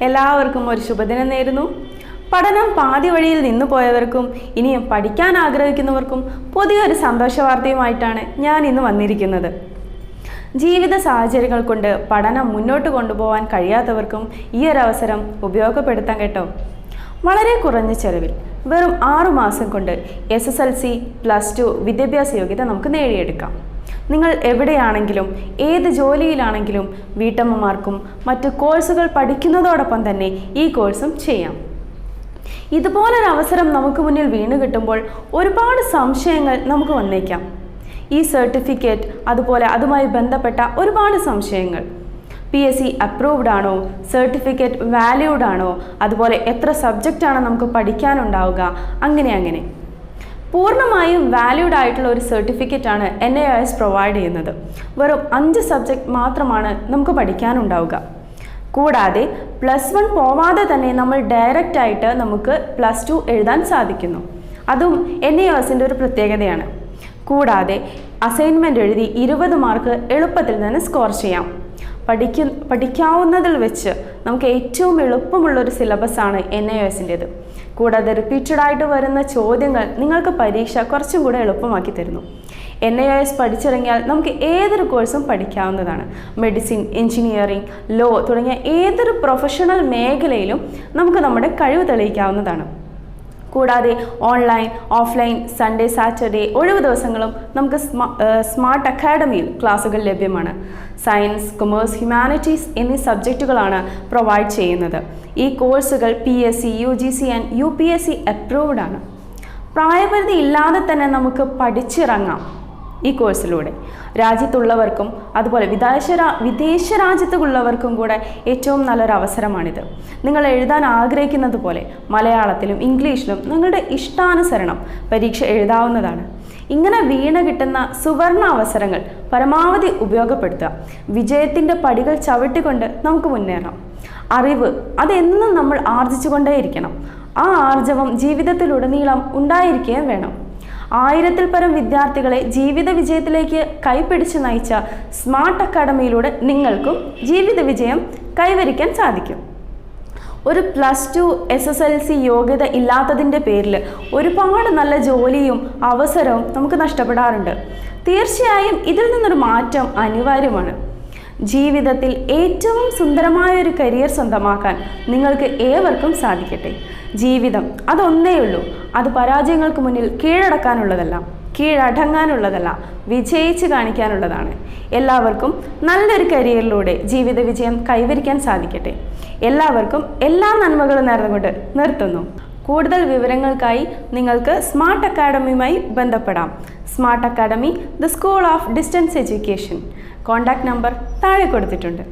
എല്ലാവർക്കും ഒരു ശുഭദിനം നേരുന്നു. പഠനം പാതി വഴിയിൽ നിന്നു പോയവർക്കും ഇനിയും പഠിക്കാൻ ആഗ്രഹിക്കുന്നവർക്കും പുതിയൊരു സന്തോഷ വാർത്തയുമായിട്ടാണ് ഞാൻ ഇന്ന് വന്നിരിക്കുന്നത്. ജീവിത സാഹചര്യങ്ങൾ കൊണ്ട് പഠനം മുന്നോട്ട് കൊണ്ടുപോകാൻ കഴിയാത്തവർക്കും ഈ ഒരു അവസരം ഉപയോഗപ്പെടുത്താൻ കേട്ടോ. വളരെ കുറഞ്ഞ ചെലവിൽ വെറും 6 മാസം കൊണ്ട് SSLC, +2 വിദ്യാഭ്യാസ യോഗ്യത നമുക്ക് നേടിയെടുക്കാം. നിങ്ങൾ എവിടെയാണെങ്കിലും ഏത് ജോലിയിലാണെങ്കിലും വീട്ടമ്മമാർക്കും മറ്റു കോഴ്സുകൾ പഠിക്കുന്നതോടൊപ്പം തന്നെ ഈ കോഴ്സും ചെയ്യാം. ഇതുപോലൊരു അവസരം നമുക്ക് മുന്നിൽ വീണ് കിട്ടുമ്പോൾ ഒരുപാട് സംശയങ്ങൾ നമുക്ക് വന്നേക്കാം. ഈ സർട്ടിഫിക്കറ്റ്, അതുപോലെ അതുമായി ബന്ധപ്പെട്ട ഒരുപാട് സംശയങ്ങൾ. PSC അപ്രൂവ്ഡ് ആണോ, സർട്ടിഫിക്കറ്റ് വാല്യൂഡ് ആണോ, അതുപോലെ എത്ര സബ്ജക്റ്റാണ് നമുക്ക് പഠിക്കാനുണ്ടാവുക, അങ്ങനെ പൂർണ്ണമായും വാല്യൂഡ് ആയിട്ടുള്ള ഒരു സർട്ടിഫിക്കറ്റാണ് NIOS പ്രൊവൈഡ് ചെയ്യുന്നത്. വെറും 5 സബ്ജക്റ്റ് മാത്രമാണ് നമുക്ക് പഠിക്കാനുണ്ടാവുക. കൂടാതെ +1 പോവാതെ തന്നെ നമ്മൾ ഡയറക്റ്റ് ആയിട്ട് നമുക്ക് +2 എഴുതാൻ സാധിക്കുന്നു. അതും NIOSൻ്റെ ഒരു പ്രത്യേകതയാണ്. കൂടാതെ അസൈൻമെൻറ്റ് എഴുതി 20 മാർക്ക് എളുപ്പത്തിൽ തന്നെ സ്കോർ ചെയ്യാം. പഠിക്കാവുന്നതിൽ വെച്ച് നമുക്ക് ഏറ്റവും എളുപ്പമുള്ളൊരു സിലബസാണ് NIOSൻ്റേത്. കൂടാതെ റിപ്പീറ്റഡായിട്ട് വരുന്ന ചോദ്യങ്ങൾ നിങ്ങൾക്ക് പരീക്ഷ കുറച്ചും കൂടെ എളുപ്പമാക്കി തരുന്നു. NIOS പഠിച്ചിറങ്ങിയാൽ നമുക്ക് ഏതൊരു കോഴ്സും പഠിക്കാവുന്നതാണ്. മെഡിസിൻ, എഞ്ചിനീയറിംഗ്, ലോ തുടങ്ങിയ ഏതൊരു പ്രൊഫഷണൽ മേഖലയിലും നമുക്ക് നമ്മുടെ കഴിവ് തെളിയിക്കാവുന്നതാണ്. കൂടാതെ ഓൺലൈൻ, ഓഫ്ലൈൻ, സൺഡേ, സാറ്റർഡേ ഒഴിവ് ദിവസങ്ങളും നമുക്ക് സ്മാർട്ട് അക്കാഡമിയിൽ ക്ലാസ്സുകൾ ലഭ്യമാണ്. സയൻസ്, കൊമേഴ്സ്, ഹ്യൂമാനിറ്റീസ് എന്നീ സബ്ജക്റ്റുകളാണ് പ്രൊവൈഡ് ചെയ്യുന്നത്. ഈ കോഴ്സുകൾ PSC, UGC and UPSC approved ആണ്. പ്രായപരിധി ഇല്ലാതെ തന്നെ നമുക്ക് പഠിച്ചിറങ്ങാം ഈ കോഴ്സിലൂടെ. രാജ്യത്തുള്ളവർക്കും അതുപോലെ വിദേശ രാജ്യത്തുള്ളവർക്കും കൂടെ ഏറ്റവും നല്ലൊരു അവസരമാണിത്. നിങ്ങൾ എഴുതാൻ ആഗ്രഹിക്കുന്നത് പോലെ മലയാളത്തിലും ഇംഗ്ലീഷിലും നിങ്ങളുടെ ഇഷ്ടാനുസരണം പരീക്ഷ എഴുതാവുന്നതാണ്. ഇങ്ങനെ വീണ് കിട്ടുന്ന സുവർണ അവസരങ്ങൾ പരമാവധി ഉപയോഗപ്പെടുത്തുക. വിജയത്തിൻ്റെ പടികൾ ചവിട്ടിക്കൊണ്ട് നമുക്ക് മുന്നേറാം. അറിവ് അതെന്നും നമ്മൾ ആർജിച്ചുകൊണ്ടേയിരിക്കണം. ആ ആർജവം ജീവിതത്തിലുടനീളം ഉണ്ടായിരിക്കുകയും വേണം. 1000-ൽ പരം വിദ്യാർത്ഥികളെ ജീവിത വിജയത്തിലേക്ക് കൈപിടിച്ച് നയിച്ച സ്മാർട്ട് അക്കാഡമിയിലൂടെ നിങ്ങൾക്കും ജീവിത വിജയം കൈവരിക്കാൻ സാധിക്കും. ഒരു +2 SSLC യോഗ്യത ഇല്ലാത്തതിൻ്റെ പേരിൽ ഒരുപാട് നല്ല ജോലിയും അവസരവും നമുക്ക് നഷ്ടപ്പെടാറുണ്ട്. തീർച്ചയായും ഇതിൽ നിന്നൊരു മാറ്റം അനിവാര്യമാണ്. ജീവിതത്തിൽ ഏറ്റവും സുന്ദരമായ ഒരു കരിയർ സ്വന്തമാക്കാൻ നിങ്ങൾക്ക് ഏവർക്കും സാധിക്കട്ടെ. ജീവിതം അതൊന്നേ ഉള്ളൂ. അത് പരാജയങ്ങൾക്ക് മുന്നിൽ കീഴടങ്ങാനുള്ളതല്ല, വിജയിച്ച് കാണിക്കാനുള്ളതാണ്. എല്ലാവർക്കും നല്ലൊരു കരിയറിലൂടെ ജീവിത വിജയം കൈവരിക്കാൻ സാധിക്കട്ടെ. എല്ലാവർക്കും എല്ലാ നന്മകളും നേർന്നുകൊണ്ട് നിർത്തുന്നു. കൂടുതൽ വിവരങ്ങൾക്കായി നിങ്ങൾക്ക് സ്മാർട്ട് അക്കാഡമിയുമായി ബന്ധപ്പെടാം. Smart academy, the school of distance education. Contact number താഴെ കൊടുത്തിട്ടുണ്ട്.